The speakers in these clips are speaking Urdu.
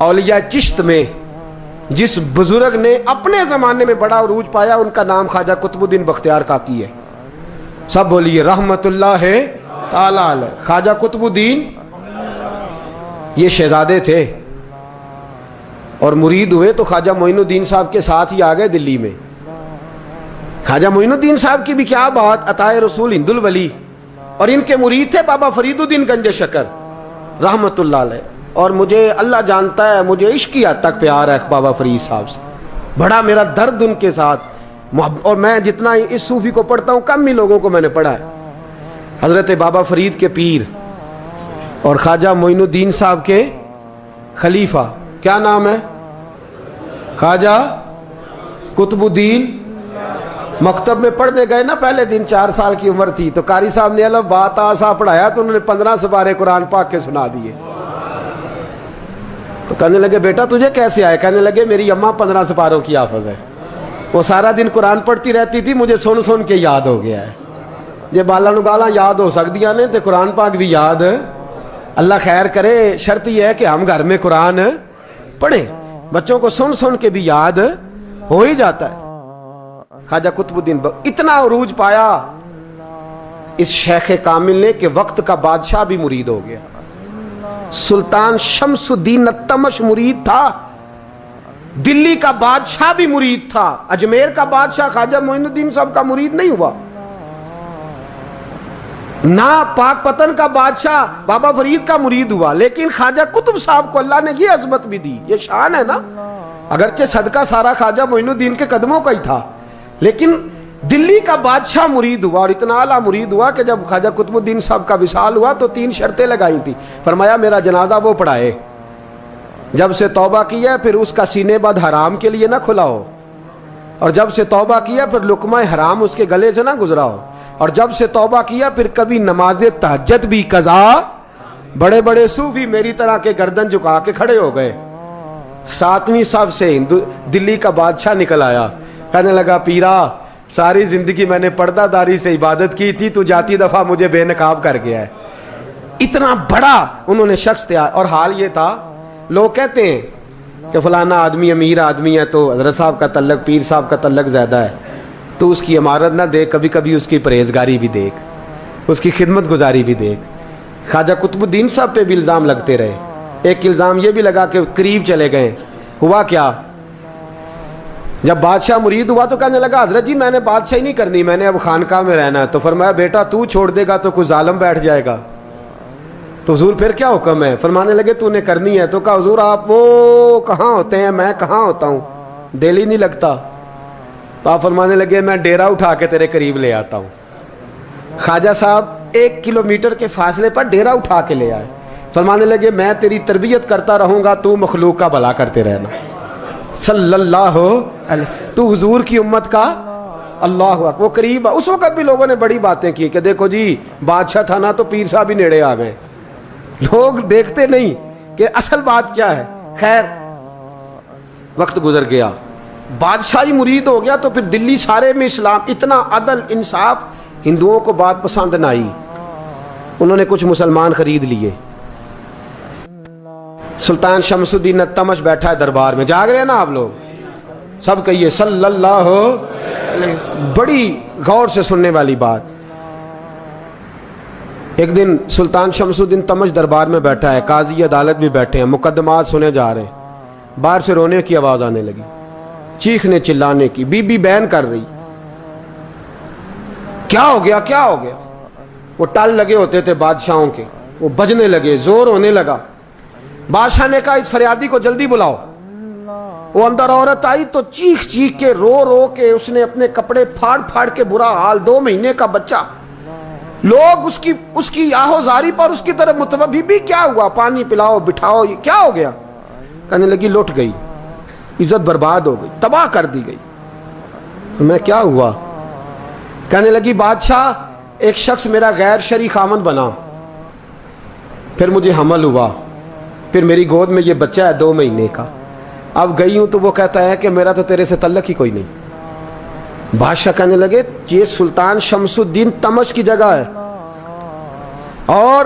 اولیاء چشت میں جس بزرگ نے اپنے زمانے میں بڑا عروج پایا ان کا نام خواجہ قطب الدین بختیار کاکی ہے. سب بولیے رحمت اللہ تعالی علیہ. خواجہ قطب الدین یہ شہزادے تھے اور مرید ہوئے تو خواجہ معین الدین صاحب کے ساتھ ہی آ گئے دلی میں. خواجہ معین الدین صاحب کی بھی کیا بات، عطائے رسول ہند الولی، اور ان کے مرید تھے بابا فرید الدین گنج شکر رحمت اللہ علیہ. اور مجھے اللہ جانتا ہے مجھے عشق کی حد تک پیار ہے بابا فرید صاحب سے، بڑا میرا درد ان کے ساتھ. اور میں جتنا اس صوفی کو پڑھتا ہوں کم ہی لوگوں کو میں نے پڑھا ہے. حضرت بابا فرید کے پیر اور خواجہ معین الدین صاحب کے خلیفہ کیا نام ہے؟ خواجہ قطب الدین. مکتب میں پڑھنے گئے نا پہلے دن، 4 سال کی عمر تھی، تو قاری صاحب نے الف با تا سا پڑھایا تو انہوں نے 15 سپارے قرآن پاک کے سنا دیے. تو کہنے لگے بیٹا تجھے کیسے آئے؟ کہنے لگے میری اماں 15 سپاروں کی حافظ ہے، وہ سارا دن قرآن پڑھتی رہتی تھی، مجھے سن سن کے یاد ہو گیا ہے. یہ بالا نگالا یاد ہو سکدیاں نے تے قرآن پاک بھی یاد. اللہ خیر کرے، شرط یہ ہے کہ ہم گھر میں قرآن پڑھیں، بچوں کو سن سن کے بھی یاد ہو ہی جاتا ہے. خواجہ قطب الدین اتنا عروج پایا اس شیخ کامل نے کہ وقت کا بادشاہ بھی مرید ہو گیا. سلطان شمس الدین التمش مرید تھا، دلی کا بادشاہ بھی مرید تھا. اجمیر کا بادشاہ خواجہ معین الدین صاحب کا مرید نہیں ہوا، نہ پاک پتن کا بادشاہ بابا فرید کا مرید ہوا. لیکن خواجہ قطب صاحب کو اللہ نے یہ عظمت بھی دی، یہ شان ہے نا. اگرچہ صدقہ سارا خواجہ معین الدین کے قدموں کا ہی تھا، لیکن دلی کا بادشاہ مرید ہوا، اور اتنا اعلیٰ مرید ہوا کہ جب خواجہ قطب الدین صاحب کا وصال ہوا تو 3 شرطیں لگائی تھی. فرمایا میرا جنازہ وہ پڑھائے، جب سے توبہ کیا پھر اس کا سینے بد حرام کے لیے نہ کھلا ہو، اور جب سے توبہ کیا پھر لقمہ حرام اس کے گلے سے نہ گزرا ہو، اور جب سے توبہ کیا پھر کبھی نماز تہجد بھی قضا. بڑے بڑے صوفی میری طرح کے گردن جھکا کے کھڑے ہو گئے. 7ویں صف سے دلی کا بادشاہ نکل آیا، کہنے لگا پیرا ساری زندگی میں نے پردہ داری سے عبادت کی تھی، تو جاتی دفعہ مجھے بے نقاب کر گیا ہے. اتنا بڑا انہوں نے شخص تیار. اور حال یہ تھا، لوگ کہتے ہیں کہ فلانا آدمی امیر آدمی ہے تو حضرت صاحب کا تعلق پیر صاحب کا تعلق زیادہ ہے، تو اس کی عمارت نہ دیکھ، کبھی کبھی اس کی پرہیزگاری بھی دیکھ، اس کی خدمت گزاری بھی دیکھ. خواجہ قطب الدین صاحب پہ بھی الزام لگتے رہے. ایک الزام یہ بھی لگا کہ قریب چلے گئے. ہوا کیا، جب بادشاہ مرید ہوا تو کہنے لگا حضرت جی میں نے بادشاہی نہیں کرنی، میں نے اب خانقاہ میں رہنا ہے. تو فرمایا بیٹا تو چھوڑ دے گا تو کوئی ظالم بیٹھ جائے گا. تو حضور پھر کیا حکم ہے؟ فرمانے لگے تو نے کرنی ہے. تو کہا حضور آپ وہ کہاں ہوتے ہیں، میں کہاں ہوتا ہوں، دل نہیں لگتا. تو آپ فرمانے لگے میں ڈیرا اٹھا کے تیرے قریب لے آتا ہوں. خواجہ صاحب 1 کلومیٹر کے فاصلے پر ڈیرا اٹھا کے لے آئے. فرمانے لگے میں تیری تربیت کرتا رہوں گا، تو مخلوق کا بھلا کرتے رہنا. صلی اللہ علیہ، تو حضور کی امت کا اللہ اکبر. وہ قریب، اس وقت بھی لوگوں نے بڑی باتیں کی کہ دیکھو جی بادشاہ تھا نا تو پیر صاحب بھی نیڑے آ گئے. لوگ دیکھتے نہیں کہ اصل بات کیا ہے. خیر وقت گزر گیا، بادشاہی مرید ہو گیا، تو پھر دلی سارے میں اسلام، اتنا عدل انصاف. ہندوؤں کو بات پسند نہ آئی، انہوں نے کچھ مسلمان خرید لیے. سلطان شمس الدین التمش بیٹھا ہے دربار میں، جاگ رہے ہیں نا آپ لوگ، سب کہیے صلی اللہ علیہ. بڑی غور سے سننے والی بات. ایک دن سلطان شمس الدین تمش دربار میں بیٹھا ہے، قاضی عدالت بھی بیٹھے ہیں، مقدمات سنے جا رہے ہیں. باہر سے رونے کی آواز آنے لگی، چیخنے چلانے کی. بی بی بیان کر رہی، کیا ہو گیا کیا ہو گیا. وہ ٹال لگے ہوتے تھے بادشاہوں کے، وہ بجنے لگے، زور ہونے لگا. بادشاہ نے کہا اس فریادی کو جلدی بلاؤ. وہ اندر عورت آئی تو چیخ چیخ کے رو رو کے اس نے اپنے کپڑے پھاڑ پھاڑ کے، برا حال، 2 مہینے کا بچہ. لوگ اس کی آہو زاری پر اس کی طرف متوجہ. بی بی کیا ہوا، پانی پلاؤ بٹھاؤ، یہ کیا ہو گیا. کہنے لگی لٹ گئی، عزت برباد ہو گئی، تباہ کر دی گئی. میں کیا ہوا؟ کہنے لگی بادشاہ ایک شخص میرا غیر شرعی خامند بنا، پھر مجھے حمل ہوا، پھر میری گود میں یہ بچہ ہے 2 مہینے کا. اب گئی ہوں تو وہ کہتا ہے کہ میرا تو تیرے سے تعلق ہی کوئی نہیں. بادشاہ کہنے لگے یہ سلطان شمس الدین تمش کی جگہ ہے اور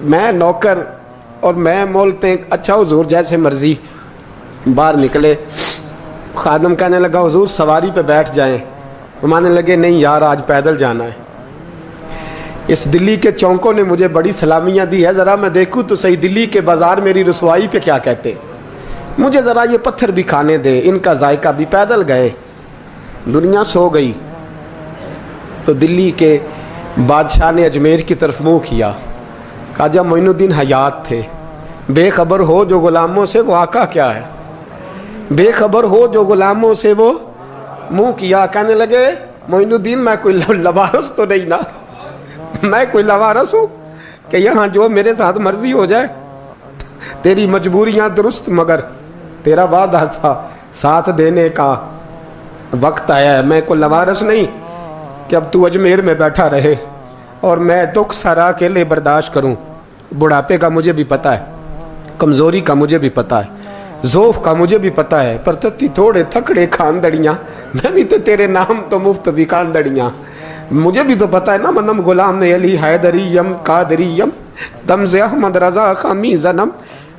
میں نوکر اور میں بولتے ہیں اچھا حضور جیسے مرضی. باہر نکلے, خادم کہنے لگا حضور سواری پہ بیٹھ جائیں. مانے لگے نہیں یار آج پیدل جانا ہے. اس دلی کے چونکوں نے مجھے بڑی سلامیاں دی ہے, ذرا میں دیکھوں تو صحیح دلی کے بازار میری رسوائی پہ کیا کہتے ہیں. مجھے ذرا یہ پتھر بھی کھانے دے, ان کا ذائقہ بھی. پیدل گئے, دنیا سو گئی تو دلی کے بادشاہ نے اجمیر کی طرف منہ کیا. خواجہ معین الدین حیات تھے. بے خبر ہو جو غلاموں سے وہ آقا کیا ہے, بے خبر ہو جو غلاموں سے وہ منہ کیا. کہنے لگے معین الدین میں کوئی لوارث تو نہیں نا, میں کوئی لوارث ہوں کہ یہاں جو میرے ساتھ مرضی ہو جائے. تیری مجبوریاں درست مگر تیرا وعدہ تھا ساتھ دینے کا, وقت آیا ہے. میں کوئی لوارث نہیں کہ اب تو اجمیر میں بیٹھا رہے اور میں دکھ سارا اکیلے برداشت کروں. بڑھاپے کا مجھے بھی پتہ ہے, کمزوری کا مجھے بھی پتہ ہے, ذوف کا مجھے بھی پتہ ہے, پر تتی تھوڑے تھکڑے خاندڑیاں, میں بھی تو تیرے نام تو مفت بھی خاندڑیاں. مجھے بھی تو پتہ ہے نا منم غلام علی حیدریم قادریم تمز احمد رضا خامی زنم.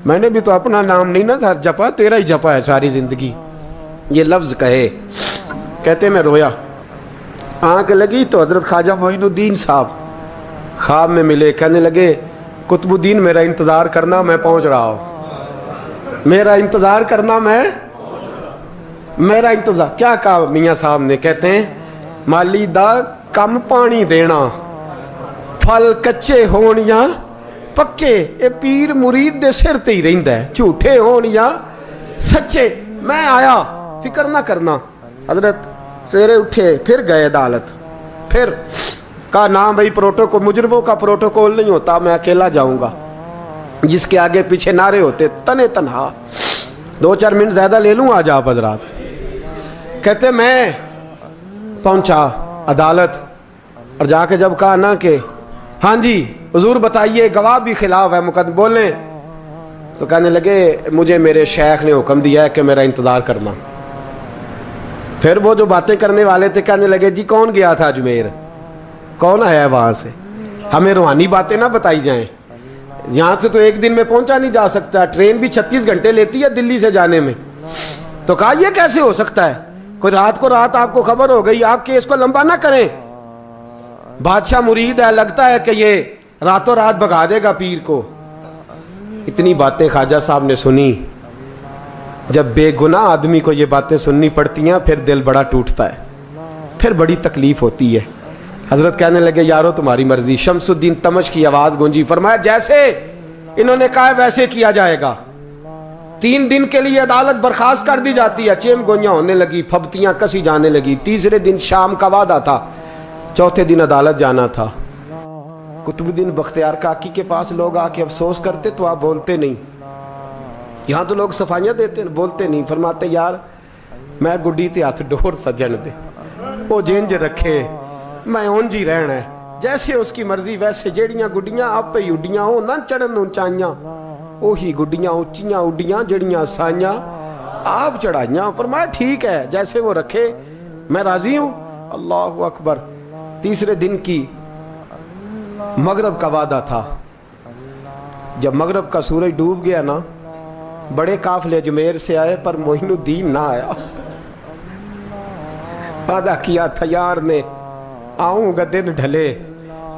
میں نے بھی تو اپنا نام نہیں نا جپا, تیرا ہی جپا ہے ساری زندگی. یہ لفظ کہے, کہتے میں رویا. آنکھ لگی تو حضرت خواجہ معین الدین صاحب خواب میں ملے. کہنے لگے قطب الدین میرا انتظار کرنا, میں پہنچ رہا ہوں. میرا انتظار کرنا, میرا انتظار. کیا کہا میاں صاحب نے؟ کہتے ہیں مالی دا کم پانی دینا, پھل کچے ہون یا پکے, اے پیر مرید دے سر تے ہی رہندا ہے, جھوٹے ہون یا سچے. میں آیا, فکر نہ کرنا. حضرت سویرے اٹھے, پھر گئے عدالت. پھر کہا نام بھائی پروٹوکول, مجرموں کا پروٹوکول نہیں ہوتا, میں اکیلا جاؤں گا. جس کے آگے پیچھے نعرے ہوتے تنے تنہا. 2-4 منٹ زیادہ لے لوں آج آپ حضرات. کہتے میں پہنچا عدالت اور جا کے جب کہا نا کہ ہاں جی حضور بتائیے, گواہ بھی خلاف ہے, مقدم بولیں, تو کہنے لگے مجھے میرے شیخ نے حکم دیا ہے کہ میرا انتظار کرنا. پھر وہ جو باتیں کرنے والے تھے کہنے لگے جی کون گیا تھا اجمیر, کون آیا ہے وہاں سے, ہمیں روحانی باتیں نہ بتائی جائیں. یہاں سے تو ایک دن میں پہنچا نہیں جا سکتا, ٹرین بھی 36 گھنٹے لیتی ہے دلی سے جانے میں. تو کہا یہ کیسے ہو سکتا ہے, کوئی رات کو رات آپ کو خبر ہو گئی, آپ کیس کو لمبا نہ کریں. بادشاہ مرید ہے, لگتا ہے کہ یہ راتوں رات بھگا دے گا پیر کو. اتنی باتیں خواجہ صاحب نے سنی. جب بے گناہ آدمی کو یہ باتیں سننی پڑتی ہیں پھر دل بڑا ٹوٹتا ہے, پھر بڑی تکلیف ہوتی ہے. حضرت کہنے لگے یارو تمہاری مرضی. شمس الدین تمش کی آواز گونجی. فرمایا جیسے انہوں نے کہا ویسے کیا جائے گا. 3 دن کے لیے عدالت برخاست کر دی جاتی ہے. چیم گوئیاں ہونے لگی, پھبتیاں کسی جانے لگی. تیسرے دن شام کا وعدہ تھا, چوتھے دن عدالت جانا تھا. قطب الدین بختیار کاکی کے پاس لوگ آ کے افسوس کرتے تو آپ بولتے نہیں. یہاں تو لوگ صفائیاں دیتے ہیں, بولتے نہیں. فرماتے یار میں گڈی تے ہاتھ ڈور سجن دے, وہ جینج رکھے, میں اونج ہی رہنا ہے, جیسے اس کی مرضی ویسے. جیڑیاں گڈیاں آپ پہ اڈیاں ہو نہ چڑھن اونچائیاں, وہی گڈیاں اونچیاں اڈیاں جڑیاں سائیاں آپ چڑھائیاں. فرمایا ٹھیک ہے جیسے وہ رکھے, میں راضی ہوں. اللہ اکبر. تیسرے دن کی مغرب کا وعدہ تھا. جب مغرب کا سورج ڈوب گیا نا, بڑے قافلے اجمیر سے آئے پر معین الدین نہ آیا. وعدہ کیا تھا یار نے, آؤں گا دن ڈھلے.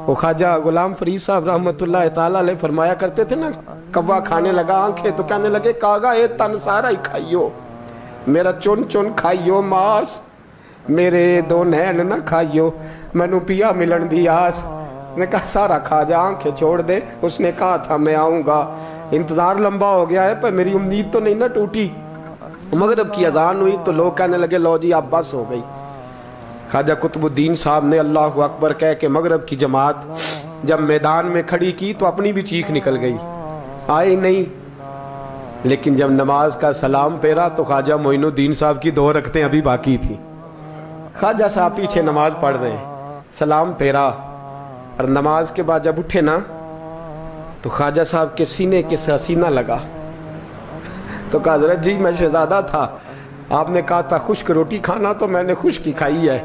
وہ خواجہ غلام فرید صاحب رحمت اللہ تعالیٰ علیہ فرمایا کرتے تھے نا, کوا کھانے لگا آنکھیں تو کہنے لگے کاغا اے تن سارا ہی کھائیو, میرا چن چن کھائیو ماس, میرے 2 نین نہ کھائیو, مینو پیا ملن دی آس. نے کہا سارا کھا جا, آنکھیں چھوڑ دے. اس نے کہا تھا میں آؤں گا, انتظار لمبا ہو گیا ہے پر میری امید تو نہیں نہ ٹوٹی. مغرب کی اذان ہوئی تو لوگ کہنے لگے لو جی اب بس ہو گئی. خواجہ قطب الدین صاحب نے اللہ اکبر کہہ کے مغرب کی جماعت جب میدان میں کھڑی کی تو اپنی بھی چیخ نکل گئی, آئی نہیں. لیکن جب نماز کا سلام پھیرا تو خواجہ معین الدین صاحب کی 2 رکعتیں ابھی باقی تھیں. خواجہ صاحب پیچھے نماز پڑھ رہے ہیں, سلام پھیرا اور نماز کے بعد جب اٹھے نا تو خواجہ صاحب کے سینے کے سینہ لگا. تو کہا حضرت جی میں شہزادہ تھا, آپ نے کہا تھا خشک روٹی کھانا تو میں نے خشک کی کھائی ہے,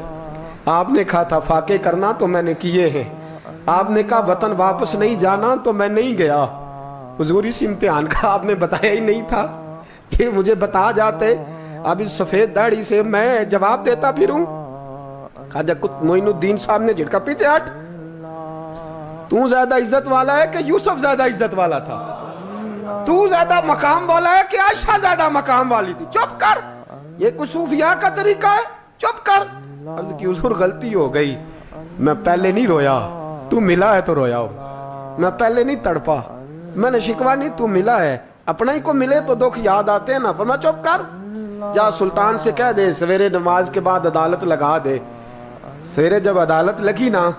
آپ نے کہا تھا فاقے کرنا تو میں نے کیے ہیں, آپ نے کہا وطن واپس نہیں جانا تو میں نہیں گیا. حضور اس امتحان کا آپ نے بتایا ہی نہیں تھا. یہ مجھے بتا جاتے اب اس سفید داڑھی سے میں جواب دیتا پھروں. خواجہ معین الدین صاحب نے جھٹکا, پیچھے ہٹ, تو زیادہ عزت والا ہے کہ یوسف زیادہ عزت والا تھا؟ تو زیادہ مقام والا ہے کہ عائشہ زیادہ مقام والی تھی؟ چپ کر, یہ کچھ صوفیاء کا طریقہ ہے, چپ کر. عرض کی حضور غلطی ہو گئی, میں پہلے نہیں رویا, تو ملا ہے تو رویا ہو. میں پہلے نہیں تڑپا, میں نے شکوا نہیں, تو ملا ہے. اپنا ہی کو ملے تو دکھ یاد آتے ہیں نا. فرمایا چپ کر, جا سلطان سے کہہ دے سویرے نماز کے بعد عدالت لگا دے. سویرے جب عدالت لگی نا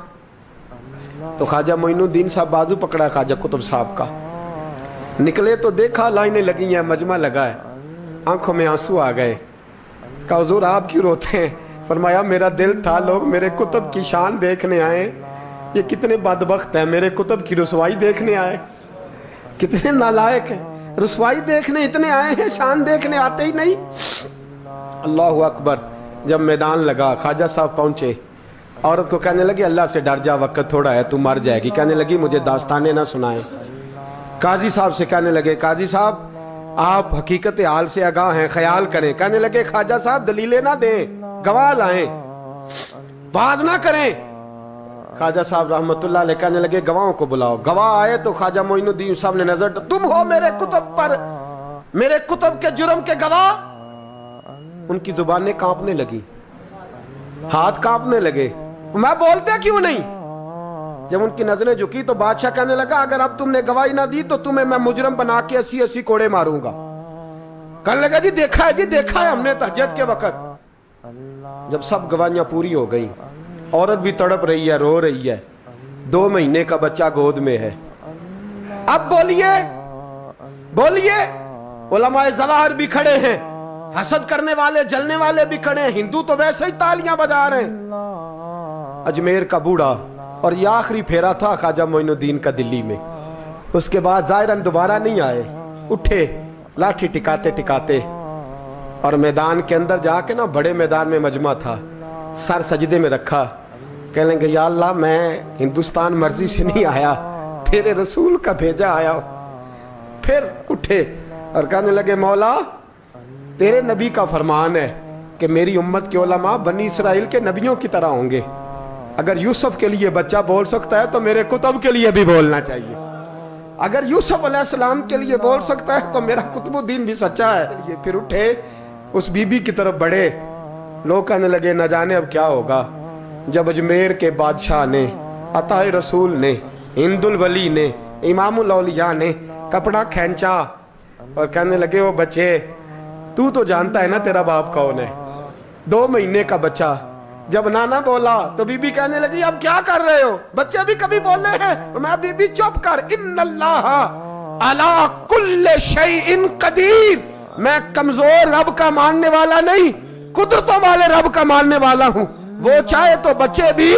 تو خواجہ معین الدین صاحب بازو پکڑا خواجہ قطب صاحب کا, نکلے تو دیکھا لائنیں لگی ہیں, مجمع لگا ہے, آنکھوں میں آنسو آ گئے. کہا حضور آپ کیوں روتے ہیں؟ فرمایا میرا دل تھا لوگ میرے کتب کی شان دیکھنے آئے, یہ کتنے بدبخت ہیں, میرے کتب کی رسوائی دیکھنے آئے. کتنے نالائق ہیں, رسوائی دیکھنے اتنے آئے ہیں, شان دیکھنے آتے ہی نہیں. اللہ اکبر. جب میدان لگا خواجہ صاحب پہنچے, عورت کو کہنے لگی اللہ سے ڈر جا, وقت تھوڑا ہے, تو مر جائے گی. کہنے لگی مجھے داستانیں نہ سنائیں. قاضی صاحب سے کہنے لگے قاضی صاحب آپ حقیقت حال سے آگاہ ہیں, خیال کریں. کہنے لگے خواجہ صاحب دلیلیں نہ دیں, گواہ لائیں, بات نہ کریں. خواجہ صاحب رحمت اللہ علیہ کہنے لگے گواہوں کو بلاؤ. گواہ آئے تو خواجہ معین الدین صاحب نے نظر, تم ہو میرے کتب پر, میرے کتب کے جرم کے گواہ. ان کی زبانیں کانپنے لگی, ہاتھ کانپنے لگے. میں بولتے کیوں نہیں؟ جب ان کی نظریں جھکی تو بادشاہ کہنے لگا اگر اب تم نے گواہی نہ دی تو تمہیں میں مجرم بنا کے 80 کوڑے ماروں گا. کہنے لگا جی دیکھا ہے ہم نے تہجد کے وقت. جب سب گواہیاں پوری ہو گئی, عورت بھی تڑپ رہی ہے, رو رہی ہے, 2 مہینے کا بچہ گود میں ہے. اب بولیے علماء ظواہر بھی کھڑے ہیں, حسد کرنے والے جلنے والے بھی کھڑے ہیں, ہندو تو ویسے ہی تالیاں بجا رہے ہیں. اجمیر کا بوڑھا, اور یہ آخری پھیرا تھا خواجہ معین الدین کا دلی میں. اس کے بعد ظاہراً دوبارہ نہیں آئے. اٹھے لاٹھی ٹکاتے ٹکاتے اور میدان کے اندر جا کے نا, بڑے میدان میں مجمع تھا, سر سجدے میں رکھا. کہنے لگے یا اللہ میں ہندوستان مرضی سے نہیں آیا, تیرے رسول کا بھیجا آیا. پھر اٹھے اور کہنے لگے مولا تیرے نبی کا فرمان ہے کہ میری امت کے علماء بنی اسرائیل کے نبیوں کی طرح ہوں گے. اگر یوسف کے لیے بچہ بول سکتا ہے تو میرے کتب کے لیے بھی بولنا چاہیے. اگر یوسف علیہ السلام کے لیے بول سکتا ہے تو میرا قطب الدین بھی سچا ہے. یہ پھر اٹھے اس بی بی کی طرف بڑھے. لوگ کہنے لگے نہ جانے اب کیا ہوگا. جب اجمیر کے بادشاہ نے, عطا رسول نے, ہند الولی نے, امام الاولیاء نے کپڑا کھینچا اور کہنے لگے وہ بچے تو جانتا ہے نا تیرا باپ کون ہے, 2 مہینے کا بچہ. جب نانا بولا تو بی بی کہنے لگی اب کیا کر رہے ہو, بچے بھی کبھی بولے ہیں. میں بی بی چپ کر, ان اللہ علی کل شیء قدیر, میں کمزور رب کا ماننے والا نہیں, قدرتوں والے رب کا ماننے والا ہوں. وہ چاہے تو بچے بھی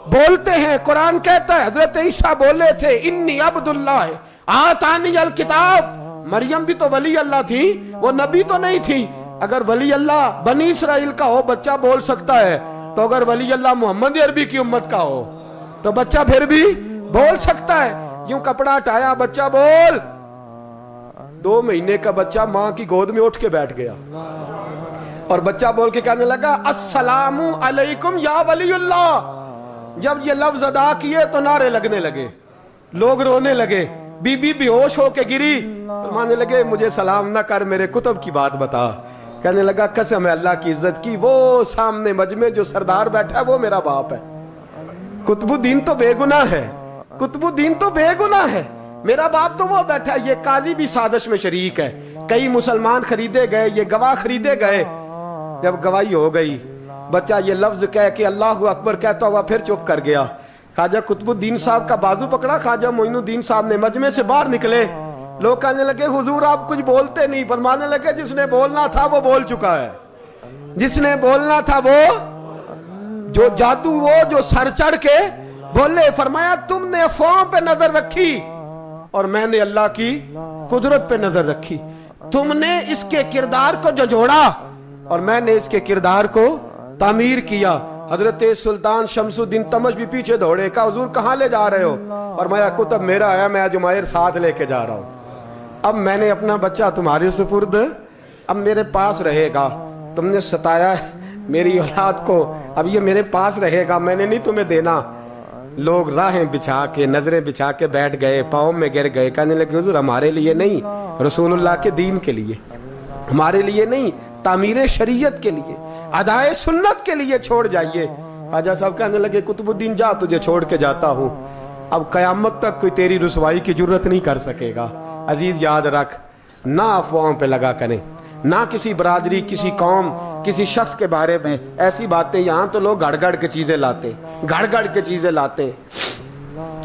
بولتے ہیں. قرآن کہتا ہے حضرت عیسیٰ بولے تھے انی عبداللہ آتانی الکتاب. مریم بھی تو ولی اللہ تھی, وہ نبی تو نہیں تھی. اگر ولی اللہ بنی اسرائیل کا ہو بچہ بول سکتا ہے, تو اگر ولی اللہ محمد عربی کی امت کا ہو تو بچہ پھر بھی بول سکتا ہے. یوں کپڑا ہٹایا, بچہ بول. 2 مہینے کا بچہ ماں کی گود میں اٹھ کے بیٹھ گیا اور بچہ بول کے کہنے لگا السلام علیکم یا ولی اللہ. جب یہ لفظ ادا کیے تو نعرے لگنے لگے, لوگ رونے لگے. بی بی بے ہوش ہو کے گری, فرمانے لگے مجھے سلام نہ کر, میرے کتب کی بات بتا. کہنے لگا قسم ہے اللہ کی عزت کی, وہ سامنے مجمع جو سردار بیٹھا ہے وہ میرا باپ ہے. قطب الدین تو بے گناہ ہے, قطب الدین تو بے گناہ ہے, میرا باپ تو وہ بیٹھا ہے. یہ قاضی بھی سازش میں شریک ہے, کئی مسلمان خریدے گئے, یہ گواہ خریدے گئے. جب گواہی ہو گئی بچہ یہ لفظ کہہ کے اللہ اکبر کہتا ہوا پھر چپ کر گیا. خواجہ قطب الدین صاحب کا بازو پکڑا, خواجہ معین الدین صاحب نے مجمع سے باہر نکلے. لوگ کہنے لگے حضور آپ کچھ بولتے نہیں. فرمانے لگے جس نے بولنا تھا وہ بول چکا ہے, جس نے بولنا تھا وہ, جو جادو وہ جو سر چڑھ کے بولے. فرمایا تم نے افواہوں پہ نظر رکھی اور میں نے اللہ کی قدرت پہ نظر رکھی. تم نے اس کے کردار کو جھنجھوڑا اور میں نے اس کے کردار کو تعمیر کیا. حضرت سلطان شمسالدین تمش بھی پیچھے دوڑے، کہا حضور کہاں لے جا رہے ہو؟ فرمایا کتب میرا ہے، میں جمائر ساتھ لے کے جا رہا ہوں، اب میں نے اپنا بچہ تمہارے سپرد، اب میرے پاس رہے گا، تم نے ستایا ہے میری اولاد کو، اب یہ میرے پاس رہے گا، میں نے نہیں تمہیں دینا۔ لوگ راہیں بچھا کے، نظریں بچھا کے بیٹھ گئے، پاؤں میں گر گئے، کہنے لگے حضور ہمارے لیے نہیں، رسول اللہ کے دین کے لیے، ہمارے لیے نہیں، تعمیر شریعت کے لیے، ادائے سنت کے لیے چھوڑ جائیے۔ خواجہ صاحب کہنے لگے قطب الدین جا، تجھے چھوڑ کے جاتا ہوں، اب قیامت تک کوئی تیری رسوائی کی جرت نہیں کر سکے گا۔ عزیز یاد رکھ، نہ افواہوں پہ لگا کریں، نہ کسی برادری، کسی قوم، کسی شخص کے بارے میں ایسی باتیں، یہاں تو لوگ گھڑ گھڑ کے چیزیں لاتے، گھڑ گھڑ کے چیزیں لاتے،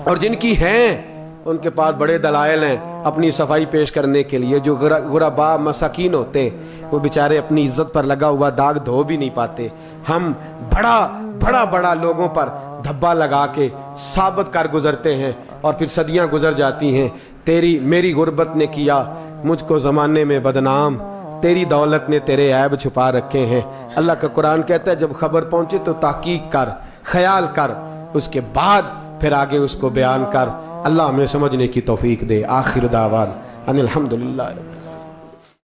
اور جن کی ہیں ان کے پاس بڑے دلائل ہیں اپنی صفائی پیش کرنے کے لیے۔ جو غربا مساکین ہوتے ہیں وہ بیچارے اپنی عزت پر لگا ہوا داغ دھو بھی نہیں پاتے، ہم بڑا لوگوں پر دھبا لگا کے ثابت کر گزرتے ہیں، اور پھر صدیاں گزر جاتی ہیں۔ میری غربت نے کیا مجھ کو زمانے میں بدنام، تیری دولت نے تیرے عیب چھپا رکھے ہیں۔ اللہ کا قرآن کہتا ہے جب خبر پہنچے تو تحقیق کر، خیال کر، اس کے بعد پھر آگے اس کو بیان کر۔ اللہ ہمیں سمجھنے کی توفیق دے۔ آخر دعوان ان الحمدللہ۔